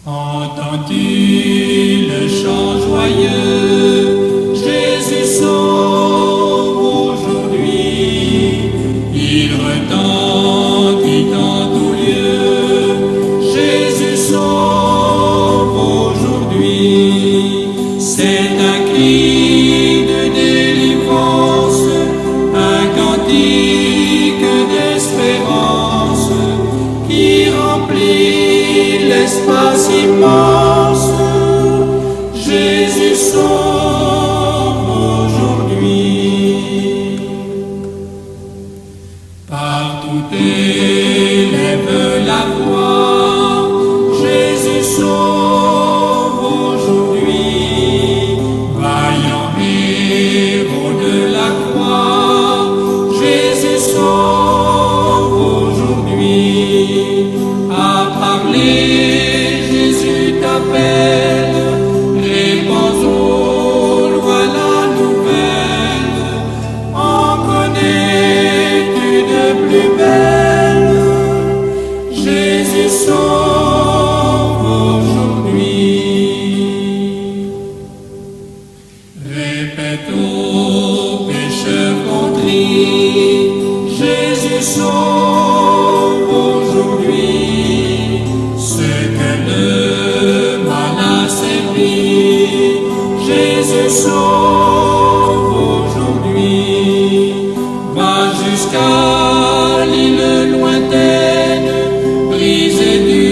Entends-tu le chant joyeux? Jésus sauve aujourd'hui. Il retentit en tout lieu. Jésus sauve aujourd'hui. C'est un cri de délivrance, un cantique d'espérance qui remplit l'espace immense. Jésus sauve aujourd'hui. Partout élève la voix. Jésus sauve aujourd'hui. Vaillant héros de la croix. Jésus sauve aujourd'hui. À parler, Jésus t'appelle. Réponds au loin la nouvelle. En connais-tu de plus belle? Jésus sauve aujourd'hui. Répète aux pécheurs contrits. Jésus sauve aujourd'hui. Ceux que le mal a servi. Jésus sauve aujourd'hui. Va jusqu'à l'île lointaine, briser du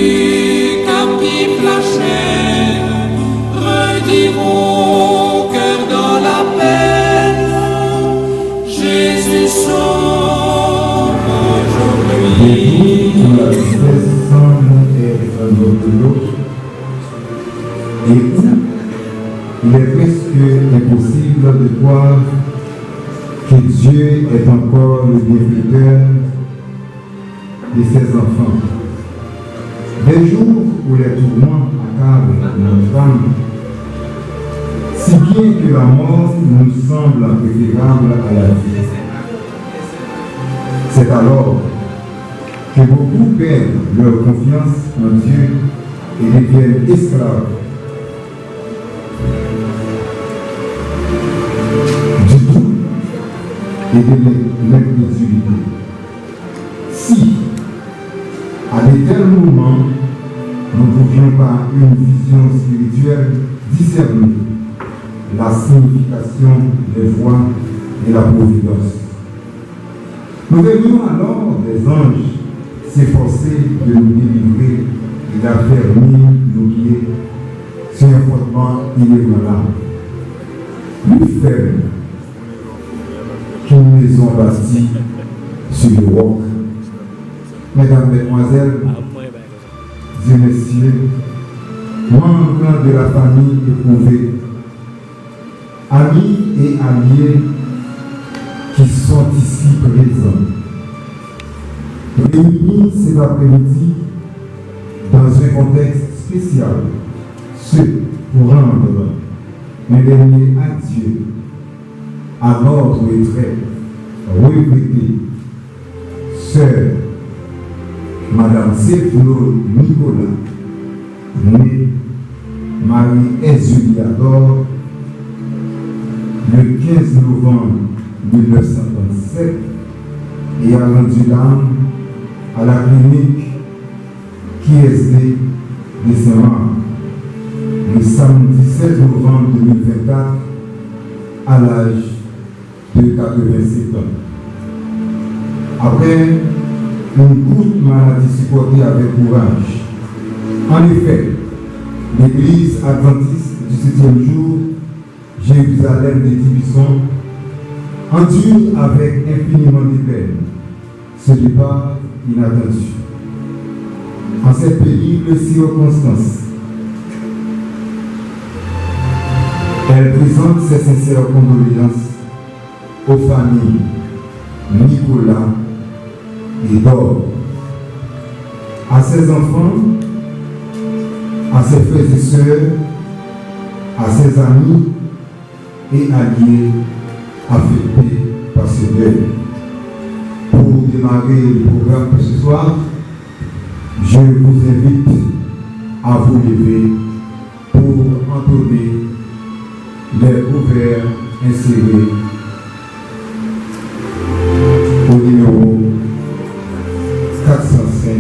captif la chaîne, redire au cœur dans la peine. Jésus sauve aujourd'hui. Pour la tristesse semble être un autre de l'autre. Et où il est presque impossible de croire que Dieu est encore le bienfaiteur de ses enfants. Des jours où les tourments accablent notre âme, si bien que la mort nous semble préférable à la vie. C'est alors que beaucoup perdent leur confiance en Dieu et deviennent esclaves du tout et de l'incrédulité. Si, à de tels moments, nous ne pouvions par une vision spirituelle discerner la signification des voies et la providence, nous verrions alors des anges s'efforcer de nous délivrer et d'affermir nos pieds sur un fondement inébranlable, plus ferme qu'une maison bâtie sur le roc. Mesdames, Mesdemoiselles, Dieu, Messieurs, membres de la famille éprouvée, amis et alliés qui sont ici présents, réunis cet après-midi dans un contexte spécial, ce pour rendre un dernier adieu à notre très regrettée sœur Madame Seflo Nicolas, née Marie-Exuliador, le 15 novembre 1937, et a rendu l'âme à la clinique QSD de Saint-Marc le samedi 7 novembre 2024 à l'âge de 87 ans. Après une courte maladie supportée avec courage. En effet, l'Église adventiste du 7e jour, Jérusalem des Tibissons, endure avec infiniment de peine ce départ inattendu. En cette pénible circonstance, elle présente ses sincères condoléances aux familles Nicolas et Dor, à ses enfants, à ses frères et sœurs, à ses amis et alliés affectés par ce deuil. Pour démarrer le programme de ce soir, je vous invite à vous lever pour entonner les couverts insérés au numéro 405,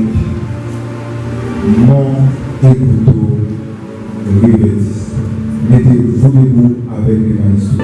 Mont et couteau riverdiste. Mettez-vous debout avec les mains sous.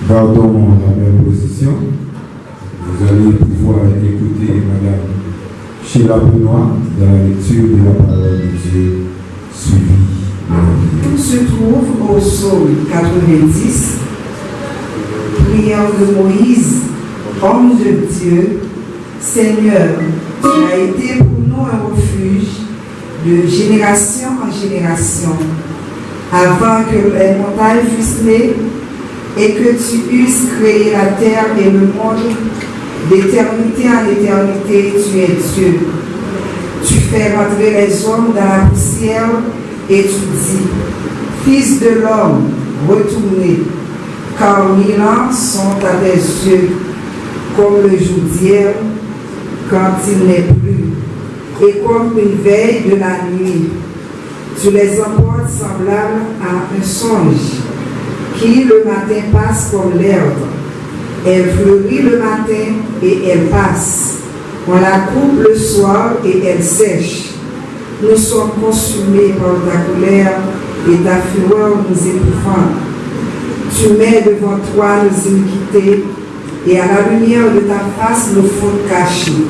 Gardons la même position. Vous allez pouvoir écouter Madame Sheila Benoît dans la lecture de la parole de Dieu suivie. Tout se trouve au psaume 90, prière de Moïse, homme de Dieu. Seigneur, tu as été pour nous un refuge de génération en génération, avant que les montagnes fussent nées et que tu eusses créé la terre et le monde. D'éternité en éternité, tu es Dieu. Tu fais rentrer les hommes dans la poussière et tu dis, Fils de l'homme, retournez, car 1000 ans sont à tes yeux, comme le jour d'hier, quand il n'est plus, et comme une veille de la nuit. Tu les emportes semblables à un songe, qui le matin passe comme l'herbe. Elle fleurit le matin et elle passe. On la coupe le soir et elle sèche. Nous sommes consumés par ta colère et ta fureur nous épouvante. Tu mets devant toi nos iniquités et à la lumière de ta face nos fautes cachées.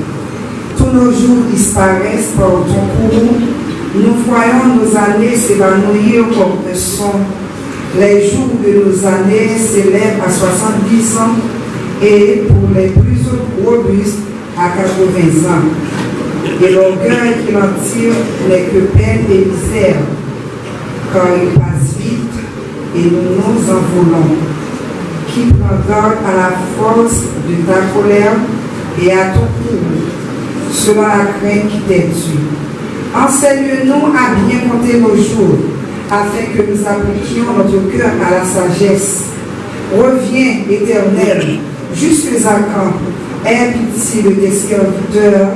Tous nos jours disparaissent par ton courroux. Nous voyons nos années s'évanouir comme un son. Les jours de nos années s'élèvent à 70 ans et pour les plus robustes à 80 ans. Et l'orgueil qu'il en tire n'est que peine et misère, car il passe vite et nous nous envolons. Qui prend garde à la force de ta colère et à ton courroux, selon la crainte qui t'est due. Enseigne-nous à bien compter nos jours, afin que nous appliquions notre cœur à la sagesse. Reviens, Éternel, jusque à quand? Aie pitié de tes serviteurs.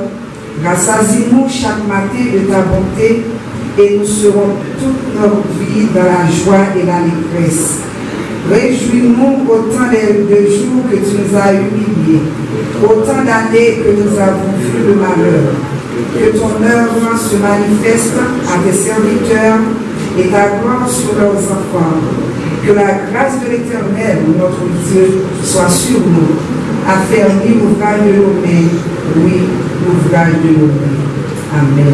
Rassasie-nous chaque matin de ta bonté et nous serons toute notre vie dans la joie et l'allégresse. Réjouis-nous autant de jours que tu nous as humiliés, autant d'années que nous avons vu le malheur. Que ton œuvre se manifeste à tes serviteurs et ta gloire sur leurs enfants. Que la grâce de l'Éternel, notre Dieu, soit sur nous. Affermis l'ouvrage de nos mains, oui, l'ouvrage de nos mains. Amen.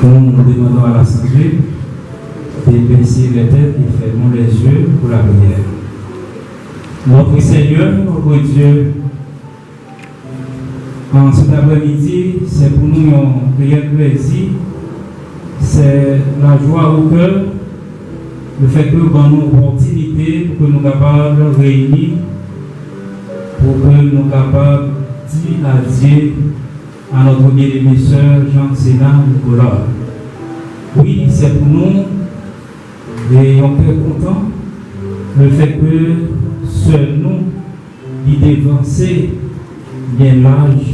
Nous demandons à l'Assemblée d'épaissir les têtes et fermons les yeux pour la prière. Notre Seigneur, notre Dieu, en cet après-midi, c'est pour nous un prière plaisir, c'est la joie au cœur, le fait que nous avons une opportunité pour que nous soyons capables de réunir, pour que nous soyons capables de dire à Dieu, à notre bien-aimé sœur Jean-Sénat Nicolas. Oui, c'est pour nous, et on est content, le fait que seuls nous, qui dévancés, bien l'âge,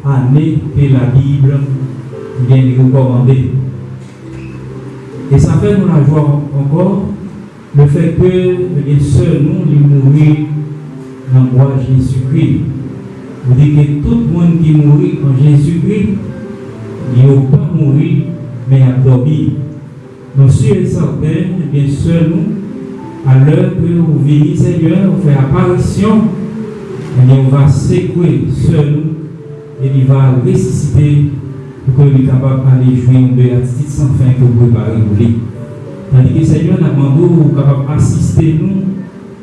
année que la Bible vient nous recommander. Et ça fait nous la joie encore, le fait que les seuls nous, nous mourir dans le roi Jésus-Christ. Vous dites que tout le monde qui mourit en Jésus-Christ, il n'a pas mourir, mais il a dormi. Nous sommes certains, bien sûr, nous, à l'heure que vous venez, Seigneur, vous faites apparition, et on va secouer seul nous, et il va ressusciter pour que nous soyons capables d'aller jouer une béatitude sans fin que vous préparez pour lui. Tandis que Seigneur, nous demandons capable d'assister nous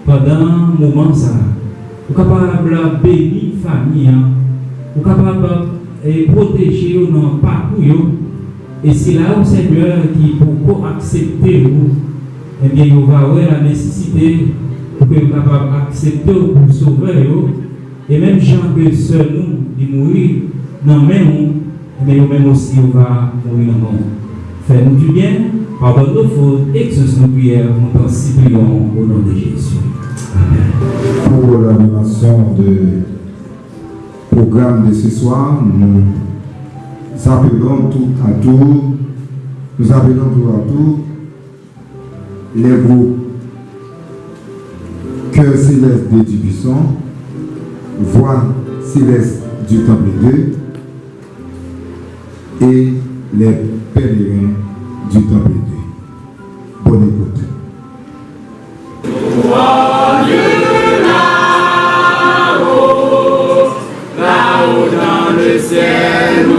pendant un moment ça. Vous capable de bénir la famille, vous capable de protéger dans le parcours. Et c'est là où Seigneur qui pour accepter vous, eh bien, il va avoir la nécessité pour que vous soyez capable d'accepter pour sauver vous. Et même gens que seuls nous, de mourir, non même mais nous-mêmes aussi, on va mourir dans le monde. Fais-nous du bien, pardonne nos fautes, exauce nos prières, nous t'en supplions au nom de Jésus. Amen. Pour l'animation du programme de ce soir, nous appelons tout à tour, les groupes Cœur céleste de Dubuisson, Voix céleste du Temple 2 et les pèlerins du Temple 2. Bonne écoute. Là-haut dans le ciel.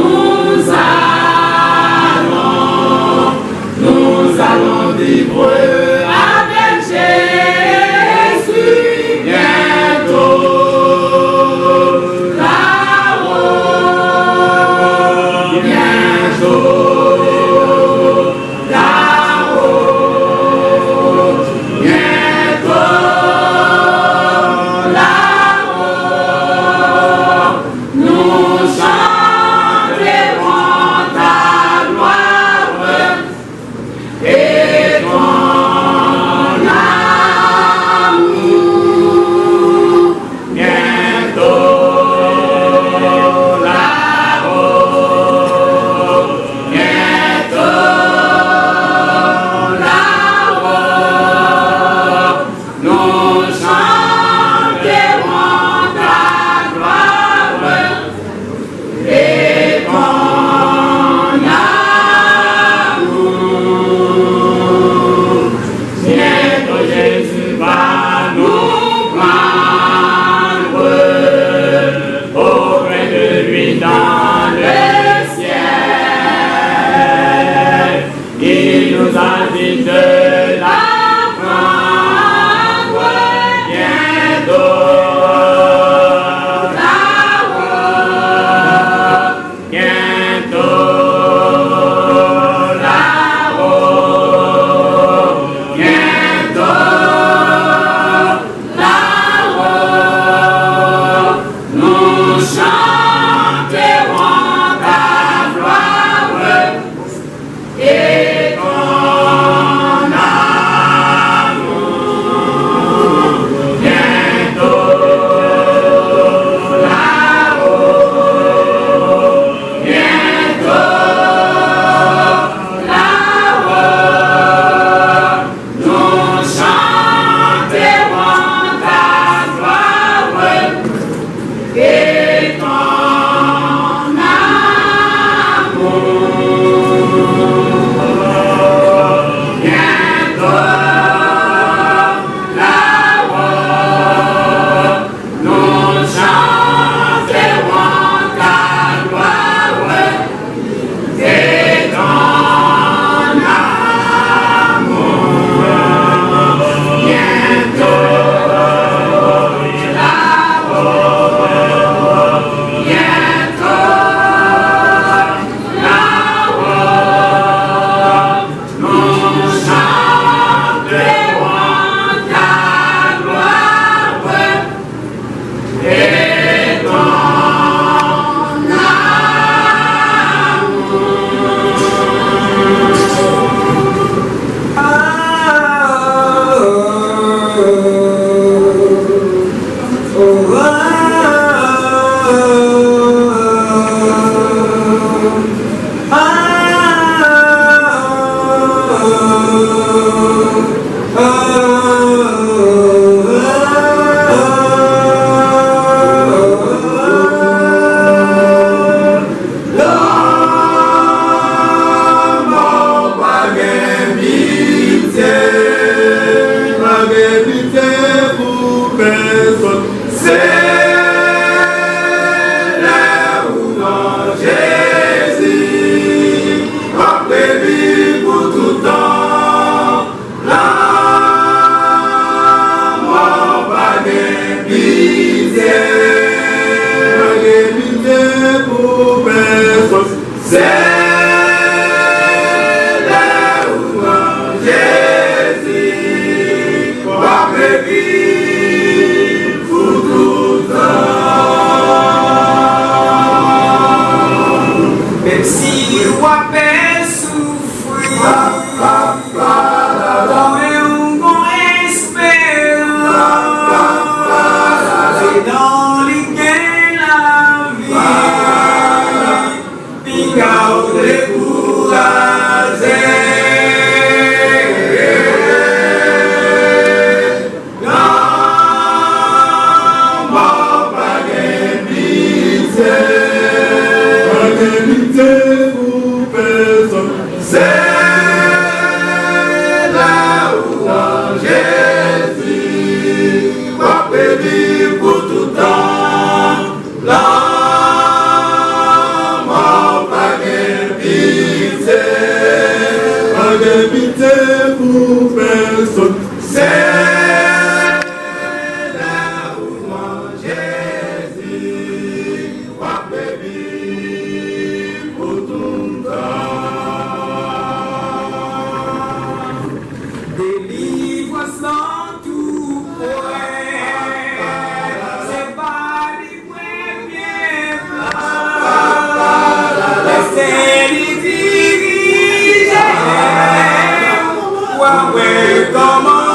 Come on.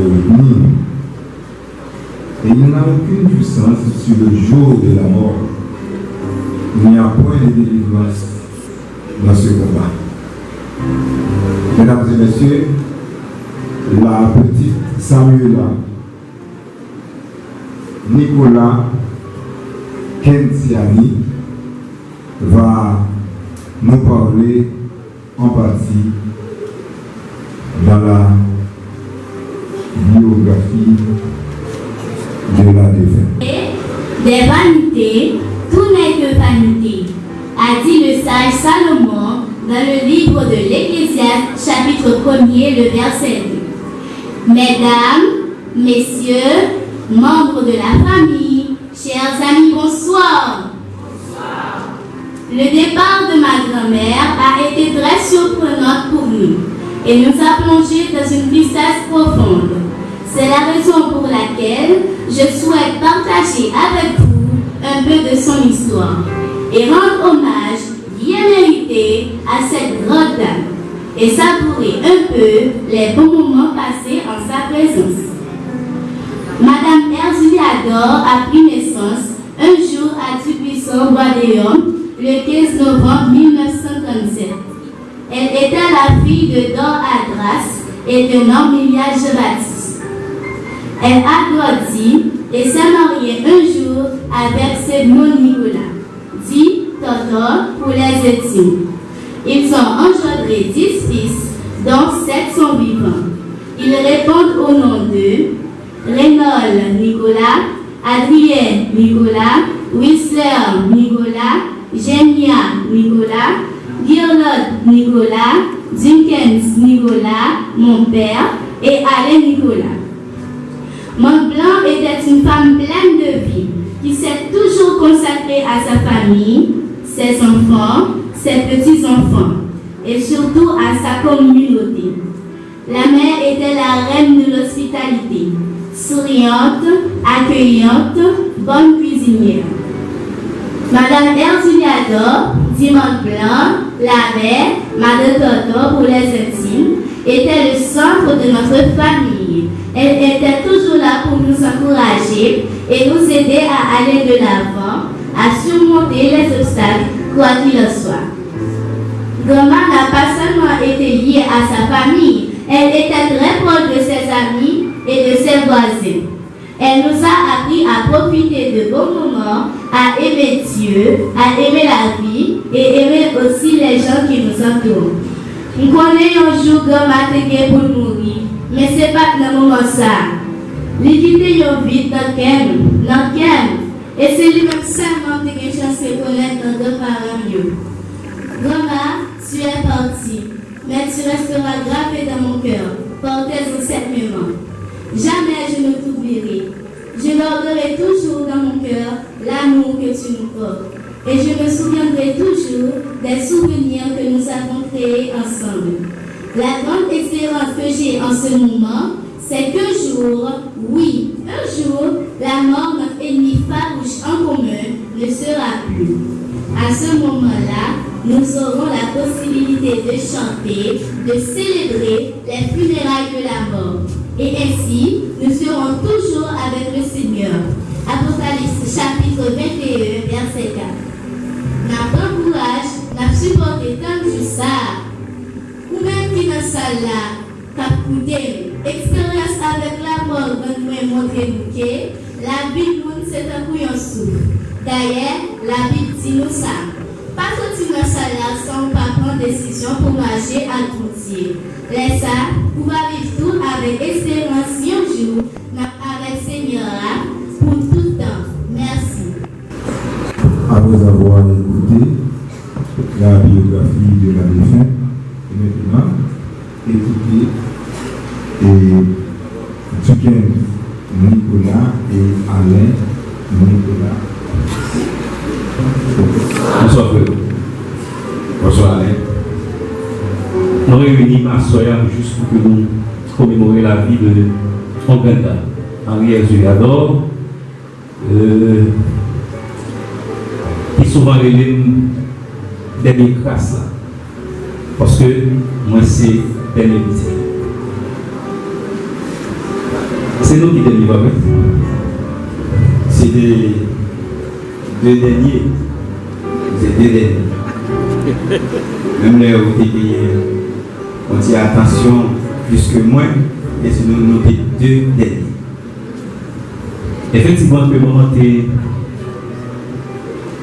retenir. Et il n'a aucune puissance sur le jour de la mort. Il n'y a point de délivrance dans ce combat. Mesdames et messieurs, la petite Samuela Nicolas Kensiani va nous parler en partie dans la biographie de la défunte. Des vanités, tout n'est que vanité, a dit le sage Salomon dans le livre de l'Ecclésiaste, chapitre 1er, le verset 2. Mesdames, messieurs, membres de la famille, chers amis, bonsoir. Le départ de ma grand-mère a été très surprenant pour nous et nous a plongé dans une tristesse profonde. C'est la raison pour laquelle je souhaite partager avec vous un peu de son histoire et rendre hommage bien mérité à cette grande dame et savourer un peu les bons moments passés en sa présence. Madame Erzuliador a pris naissance un jour à Dubuisson, Bois-d'Éon, le 15 novembre 1937. Elle était la fille de Dor Adras et de Normilia Jean-Baptiste. Elle a grandi et s'est mariée un jour avec Sédmon Nicolas, dit Toto pour les intimes. Ils ont engendré 10 fils, dont 7 sont vivants. Ils répondent au nom de Reynold Nicolas, Adrien Nicolas, Whistler Nicolas, Genia Nicolas, Guirlot Nicolas, Dinkins Nicolas, mon père, et Alain Nicolas. Mont Blanc était une femme pleine de vie, qui s'est toujours consacrée à sa famille, ses enfants, ses petits-enfants, et surtout à sa communauté. La mère était la reine de l'hospitalité, souriante, accueillante, bonne cuisinière. Madame Erzuliador, dit Mont Blanc, la mère, Madame Toto pour les intimes, était le centre de notre famille. Elle était toujours là pour nous encourager et nous aider à aller de l'avant, à surmonter les obstacles, quoi qu'il en soit. Grand-mère n'a pas seulement été liée à sa famille, elle était très proche de ses amis et de ses voisins. Elle nous a appris à profiter de bons moments, à aimer Dieu, à aimer la vie et aimer aussi les gens qui nous entourent. Nous connaissons un jour grand-mère pour mourir, mais ce n'est pas dans le moment ça. L'équité est vite dans quel. Et c'est lui-même seulement qui a chance de connaître dans deux parents mieux. Grand-mère, tu es parti, mais tu resteras gravé dans mon cœur. Portez-en cette mémoire. Jamais je ne t'oublierai. Je garderai toujours dans mon cœur l'amour que tu nous portes. Et je me souviendrai toujours des souvenirs que nous avons créés ensemble. La grande espérance que j'ai en ce moment, c'est qu'un jour, oui, un jour, la mort, notre ennemi farouche en commun, ne sera plus. À ce moment-là, nous aurons la possibilité de chanter, de célébrer les funérailles de la mort. Et ainsi, nous serons toujours avec le Seigneur. Apocalypse chapitre 21, verset 4. N'a pas courage, n'a supporté tant de ça. Ou même qui dans salle là, qu'a coûté, expérience avec la mort quand nous montrer bouquet, la Bible c'est un couillon souffle. D'ailleurs, la Bible dit nous ça. Pas sortir dans salle là sans pas prendre décision pour marcher à tout. Laisse ça, pour vivre tout avec espérance un jour, avec Seigneur pour tout le temps. Merci. Après avoir écouté la biographie de la défunte, et maintenant, écoutez Duquesne Nicolas et Alain Nicolas. Bonsoir, frère. Bonsoir, Alain. Nous réunissons ma soeur juste pour que nous commémorer la vie de Oganda, Henri Erzuliador, qui souvent relève des crasses là. Parce que moi, c'est dernier métier. C'est nous qui délivrons avec. C'est des deux derniers. C'est deux derniers. Même les on dit attention plus que moins, et c'est nous deux derniers. Effectivement, le moment est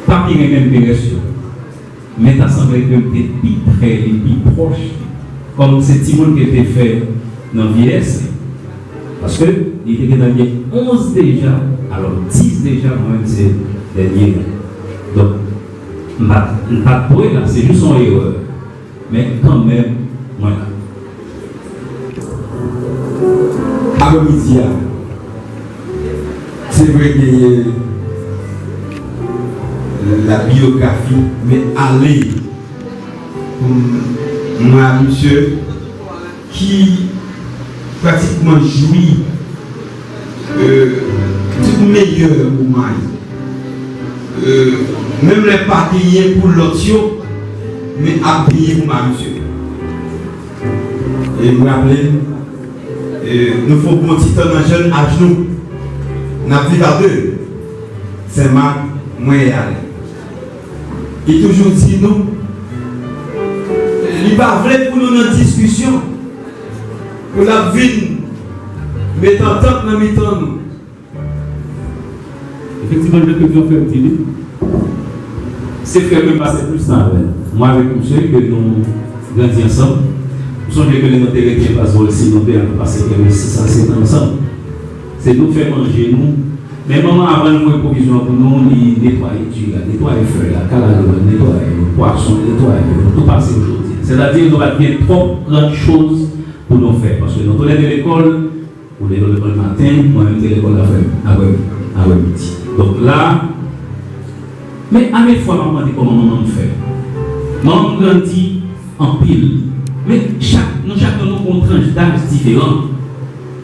pas bien même pérétion, mais ça semble que tu es plus près, plus proche, comme c'est petit monde qui était fait dans la vieillesse. Parce que il était dans les 11 déjà, alors 10 déjà, moi-même, c'est dernier. Donc, pas pour là, c'est juste son erreur. Mais quand même, voilà. Après-midi, c'est vrai qu'il y a la biographie, mais allez, moi, monsieur, qui pratiquement jouit du meilleur moment. Même les pas payés pour l'autre, mais à payer pour ma monsieur. Et vous rappelez, nous faisons un petit temps dans jeune à genoux. Nous avons vu à deux. C'est ma moi et aller. Et toujours dit nous, il n'est pas vrai pour nous dans la discussion. Pour la vie, mettant tant dans mi-temps nous. Effectivement, je peux faire un petit livre. C'est fait que passer plus de temps avec moi, avec monsieur, que nous grandissons ensemble. Nous sommes que les intérêts qui passent aussi, nous devons passer 600 ans ensemble. C'est nous faire manger, nous. Mais maman, avant de nous provision pour nous, nettoyer le feu, la calade, nettoyer le poisson, nettoyer tout passer aujourd'hui. C'est-à-dire nous avons bien trop grandes choses pour nous faire. Parce que nous sommes de l'école, on est dans l'école le matin, moi-même de l'école l'après-midi. Donc là, mais à mes fois, maman dit comment maman fait. Maman grandit en pile. Mais chacun nous avons une tranche d'âge différent.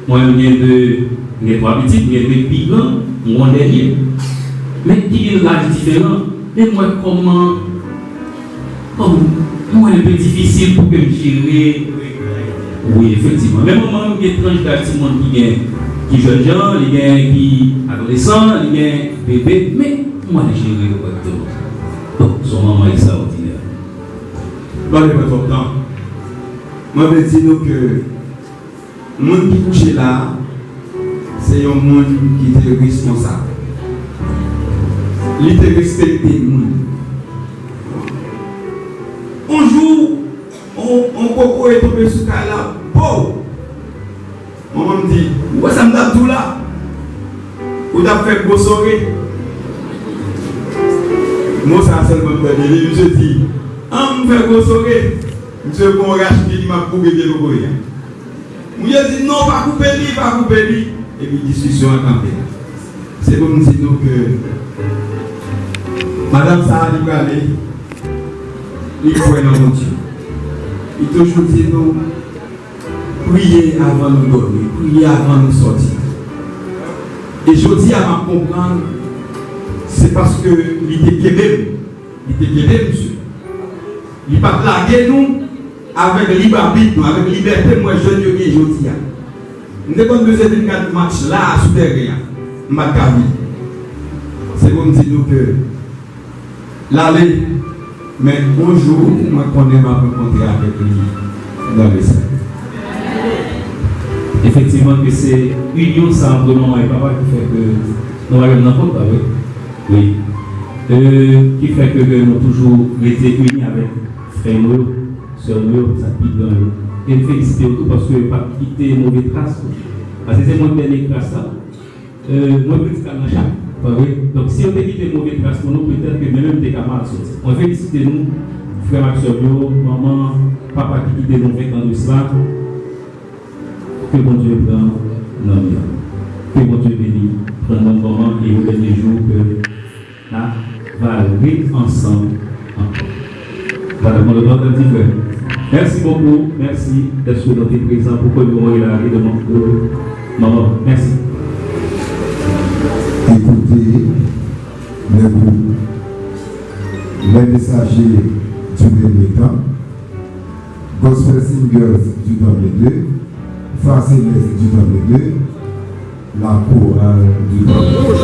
Moi, j'ai 3 petits, j'ai 2 plus grands, moi dernier. Mais qui est l'âge différent? Et moi, comment c'est un peu difficile pour que je gère. Oui, effectivement. Mais moi, j'ai une tranche d'âge qui est jeune gens, qui est adolescent, qui est bébé. Mais moi, je gère correctement. Donc, son maman est extraordinaire. Dans votre temps, moi, je dis que le monde qui couche là, c'est un monde qui est responsable. Il te respecte le monde. Un jour, on coco est tombé sur là, bon. Maman me dit, où ça me donne tout là? Où t'as fait gros soirée? Moi, ça a seulement dit, monsieur dit, on me fait gros soirée. Monsieur, qu'on rache qui m'a coupé le courrier. Moi, je dis, non, pas couper lui, pas couper lui. Et puis, discussion à camper. C'est comme nous disons que Madame Sarah Libralé, il faut dans mon Dieu. Il toujours dit nous, prier avant de nous dormir, prier avant de nous sortir. Et je dis à comprendre, c'est parce que il était québé, monsieur. Il ne pas plaguer nous avec libre arbitre, avec liberté, moi je dis que je dis. Nous avons besoin de 4 matchs là, à souterrain, c'est comme si nous que l'aller, mais un jour, moi je connais ma rencontre avec lui dans le cercle. Effectivement, que c'est union ça entre maman et papa qui fait que nous avons n'importe quoi, oui. Qui fait que nous avons toujours été unis avec frères, sœurs, ça pique dans eux. Et féliciter tout parce que pas quitter mauvaise trace. Parce que c'est mon dernier trace là. Moi, je suis dans chaque. Donc, si on a quitté mauvaise trace pour nous, peut-être que même des camarades sortent. On félicite nous, frères, sœurs, maman, papa qui quitte nos 20 ans de cela. Que bon Dieu prend nos vies. Que bon Dieu bénisse, prend nos moments et au dernier jour que là, va vivre ensemble encore. Voilà, mon nom de petit frère. Merci beaucoup, merci d'être présent pour que nous ayons la vie de mon maman. Merci. Écoutez les groupes, les messagers du dernier temps, Gospel Singers du temps 2, Farcines du temps 2, la chorale du peuple.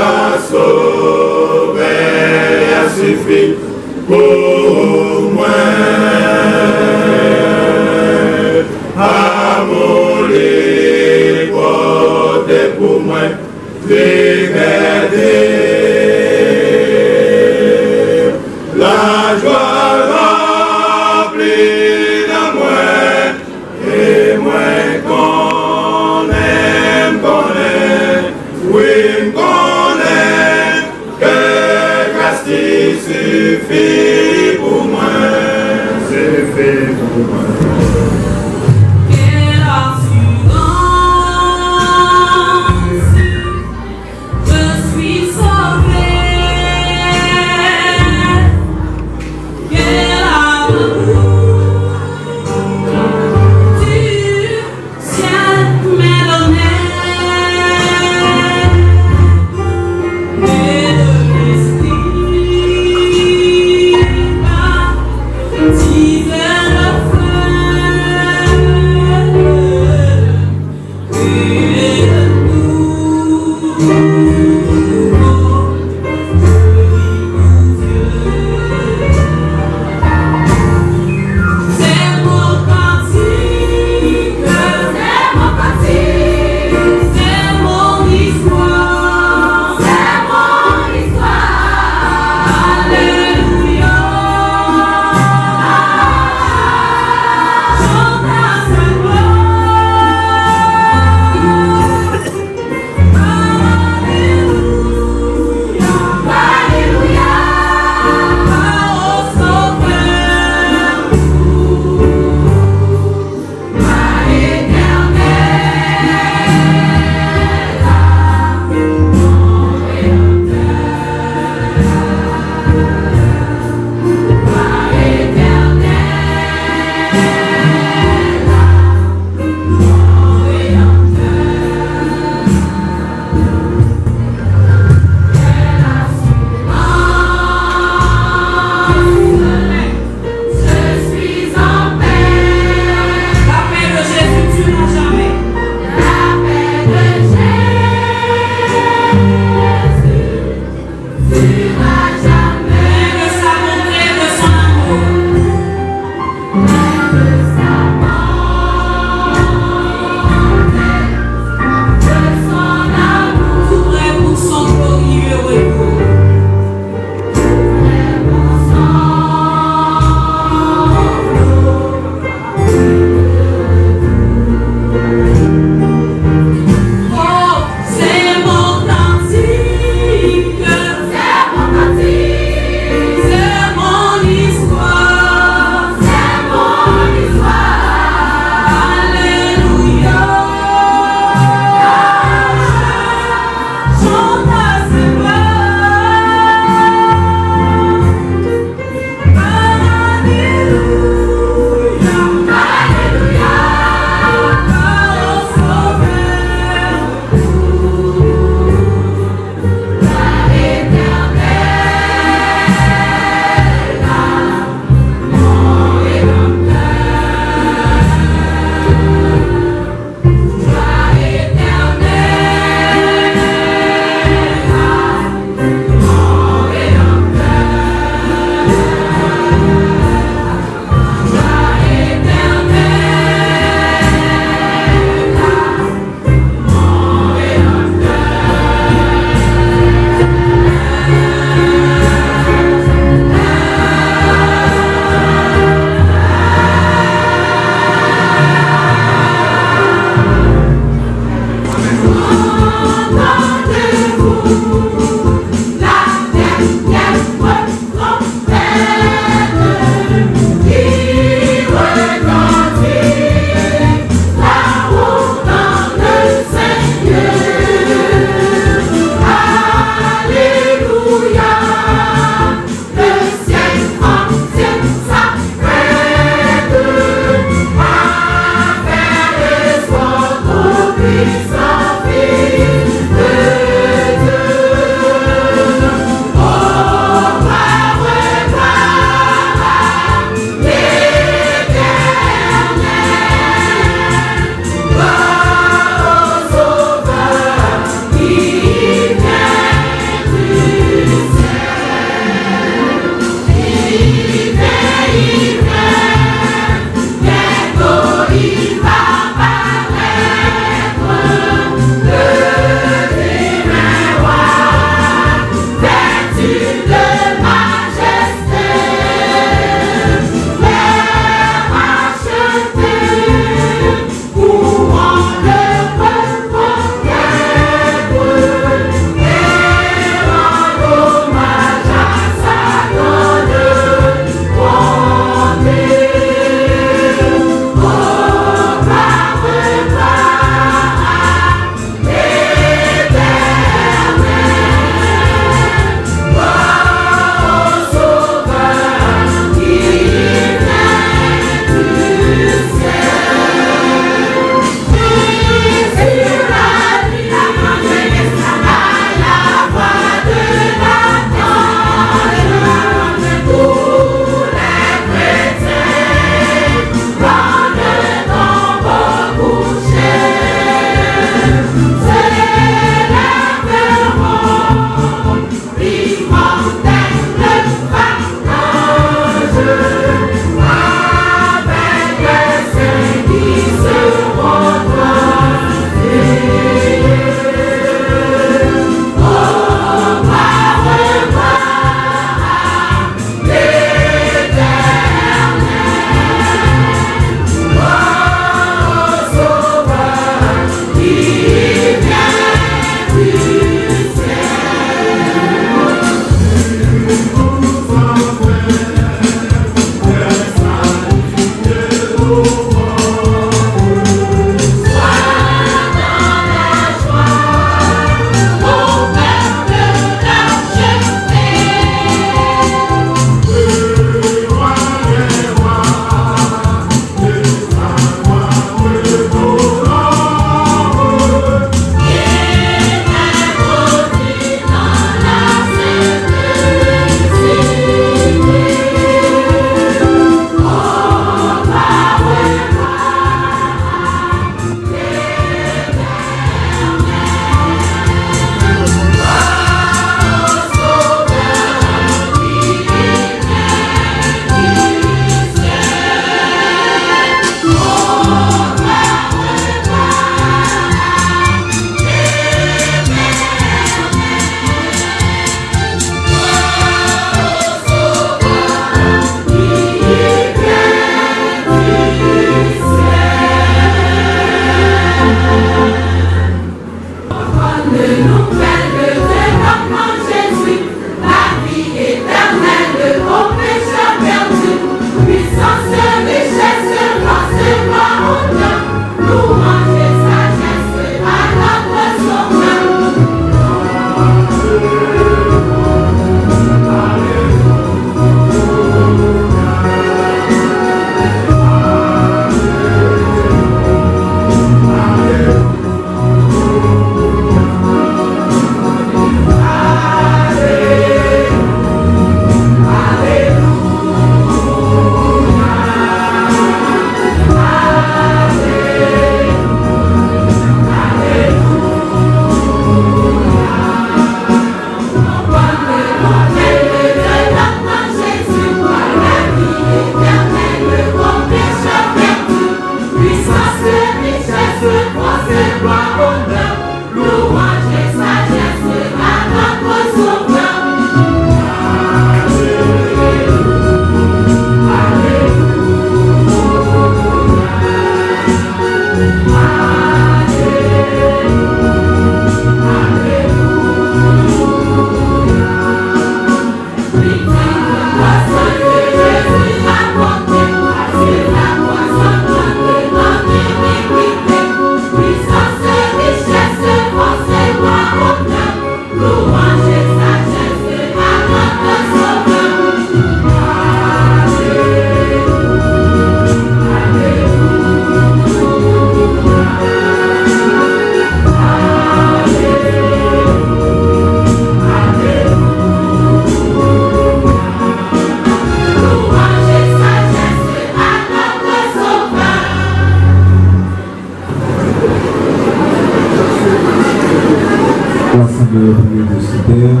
l'Assemblée universitaire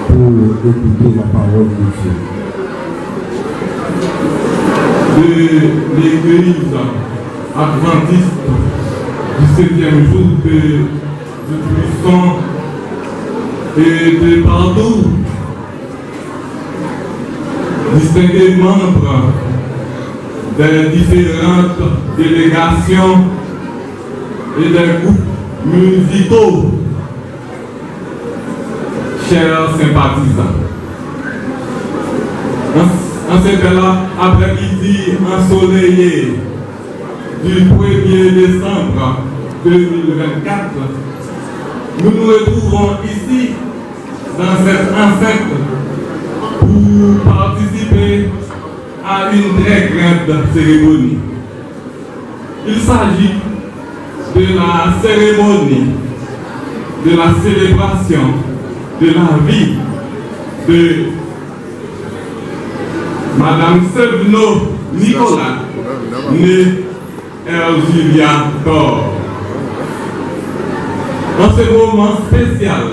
pour écouter la parole de Dieu. De l'Église adventiste du 7e jour de Puissant et de partout, distingués membres des différentes délégations et des groupes musicaux, chers sympathisants. En ce temps-là, après-midi ensoleillé du 1er décembre 2024, nous nous retrouvons ici, dans cette enceinte, pour participer à une très grande cérémonie. Il s'agit de la cérémonie, de la célébration de la vie de Madame Sevno Nicolas, née Ergilia Thor. Dans ce moment spécial,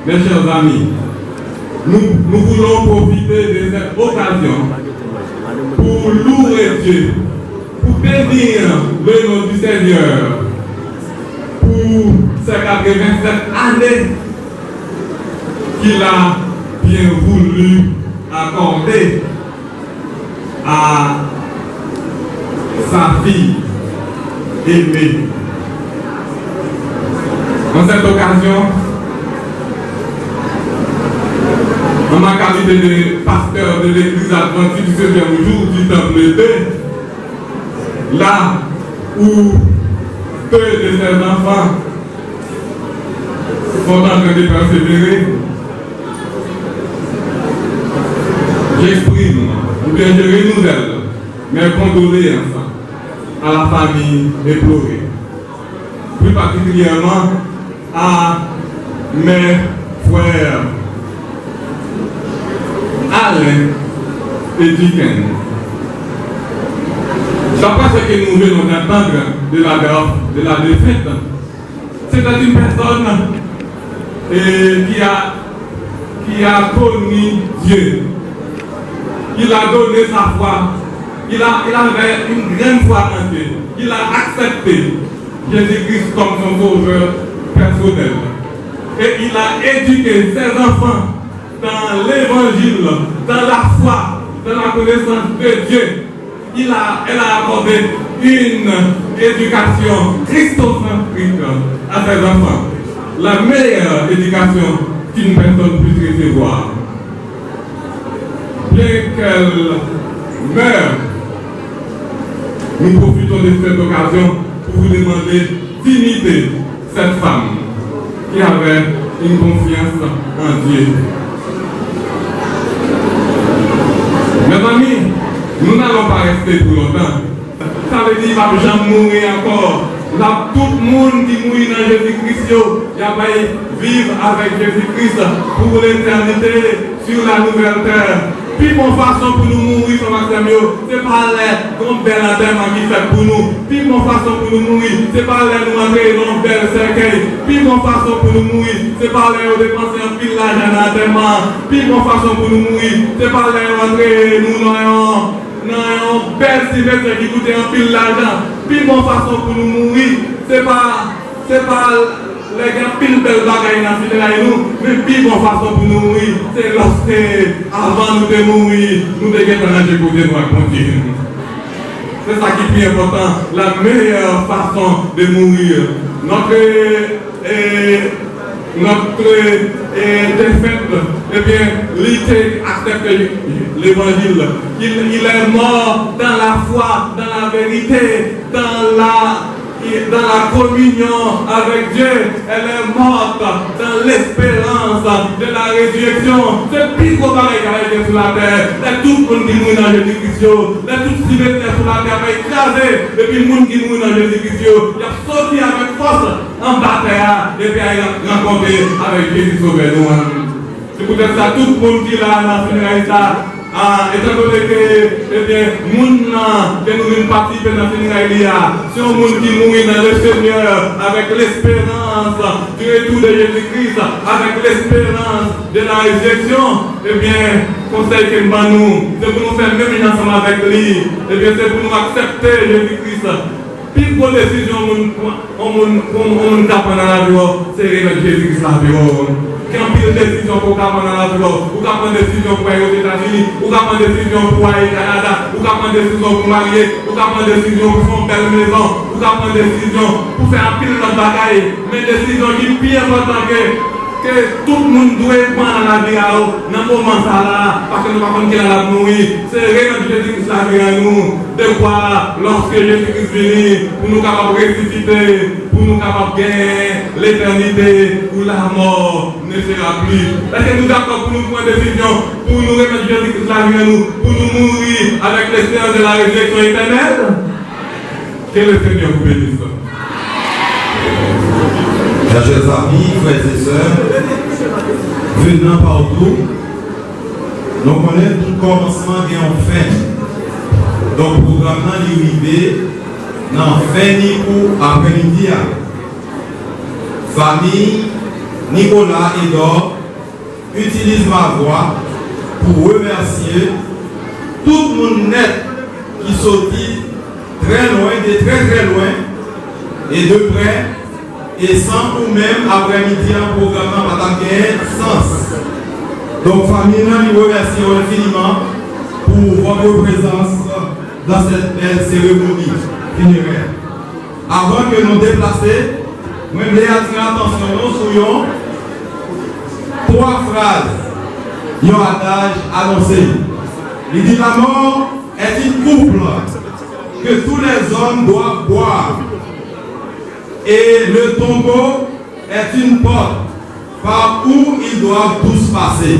mes chers amis, nous voulons profiter de cette occasion pour louer Dieu, pour bénir le nom du Seigneur, pour ces 87 années qu'il a bien voulu accorder à sa fille aimée. Dans cette occasion, en ma qualité de pasteur de l'église adventiste du 7e jour du temple 2, là où deux de ses enfants sont en train de persévérer, j'exprime, ou bien je renouvelle mes condoléances à la famille éplorée, plus particulièrement à mes frères Alain et Dicken. D'après ce que nous venons d'entendre de la défaite, c'était une personne qui a connu Dieu. Il a donné sa foi. Il avait une grande foi en Dieu. Il a accepté Jésus-Christ comme son sauveur personnel. Et il a éduqué ses enfants dans l'évangile, dans la foi, dans la connaissance de Dieu. Elle a accordé une éducation christocentrique à ses enfants. La meilleure éducation qu'une personne puisse recevoir. Bien qu'elle meure, nous profitons de cette occasion pour vous demander d'imiter cette femme qui avait une confiance en Dieu. Mes amis, nous n'allons pas rester pour longtemps. Ça veut dire qu'il va jamais mourir encore. Là, tout le monde qui mourit dans Jésus-Christ, il va vivre avec Jésus-Christ pour l'éternité sur la nouvelle terre. Puis mon façon pour nous mourir, c'est pas les grands belles enterrements qui fait pour nous. Puis mon façon pour nous mourir, c'est pas les nous entrer dans un bel cercueil. Puis mon façon pour nous mourir, c'est pas les dépenser un pile l'argent dans l'enterrement. Puis mon façon pour nous mourir, c'est pas les entrer nous dans un bel cimetière qui coûte un pile l'argent. Puis mon façon pour nous mourir, c'est pas les gens pile belle bagaille dans le nous, mais puis mon façon pour nous mourir, c'est lorsque avant nous de mourir, nous devons ranger côté nous à continuer. C'est ça qui est plus important, la meilleure façon de mourir. Notre défaite, eh bien, l'ité accepte l'évangile. Il est mort dans la foi, dans la vérité, dans la communion avec Dieu. Elle est morte dans l'espérance de la résurrection. C'est plus gros pareil qu'elle sur la terre. C'est tout le monde qui mourit dans Jésus-Christ. C'est tout cimetière sur la terre écrasé. Et puis le monde qui mourit dans Jésus-Christ, il a sauté avec force en bataille. Et puis il a rencontré avec Jésus Sauveur. C'est peut-être ça, tout le monde qui est là dans la funéraille, Étant donné que, eh bien, moun que nous venons participer dans le c'est un monde qui mourit dans le Seigneur avec l'espérance du retour de Jésus-Christ, avec l'espérance de la résurrection. Eh bien, conseil que nous, c'est pour nous faire même ensemble avec lui. Eh bien, c'est pour nous accepter Jésus-Christ. Puis pour décision, on tape dans la vie, c'est remettre Jésus-Christ dans la vie. Quand pile décision pour prendre dans la vie, ou prendre décision pour aller aux États-Unis, ou prendre décision pour aller au Canada, ou prendre décision pour marier, ou prendre décision pour faire une belle maison, ou prendre décision pour faire un pile de bagaille, mais décision qui est plus importante que tout le monde doit prendre dans la vie dans le moment là, parce que nous ne savons pas qui va mourir. C'est remettre Jésus-Christ la vie à nous, de quoi lorsque Jésus-Christ vient, pour nous capables de ressusciter, pour nous capables de gagner l'éternité, où la mort ne sera plus. Est-ce que nous d'accord pour nous prendre une décision, pour nous remettre Jésus-Christ la vie à nous, pour nous mourir avec l'espérance de la résurrection éternelle? Que le Seigneur vous bénisse. Mes chers amis, frères et sœurs, venant partout, nous connaissons tout commencement et en fin. Donc, le programme est arrivé dans fin ni pour après-midi. Famille, Nicolas et Dor utilise ma voix pour remercier tout le monde net qui sortit très loin, de très loin et de près. Et sans ou même après-midi un programme n'a pas sens. Donc famille, nous remercions infiniment pour votre présence dans cette belle cérémonie funéraire. Avant que nous déplacer, je voulais attirer l'attention sur trois phrases. Il y a un adage annoncé. Il dit la mort est une couple que tous les hommes doivent boire. Et le tombeau est une porte par où ils doivent tous passer.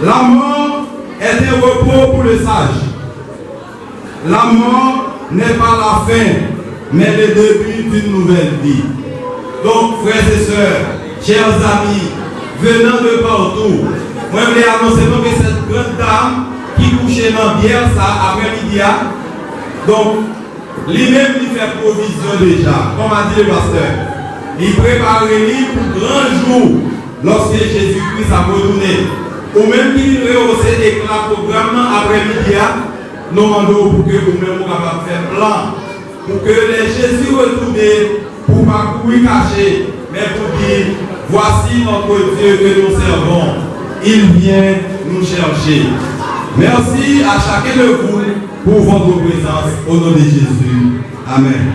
La mort est un repos pour le sage. La mort n'est pas la fin, mais le début d'une nouvelle vie. Donc, frères et sœurs, chers amis, venant de partout, moi je voulais annoncer que cette grande dame qui couchait dans la bière, ça, après-midi, donc, lui-même, il fait provision déjà, comme a dit le pasteur. Il prépare lui pour grand jour lorsque Jésus-Christ a retourné. Ou même qu'il rehausse éclat programme après-midi, nous demandons pour que vous-même vous capable de faire plan. Pour que les Jésus retournent, pour ne pas courir caché, mais pour dire, voici notre Dieu que nous servons. Il vient nous chercher. Merci à chacun de vous pour votre présence au nom de Jésus. Amen.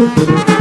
Thank you.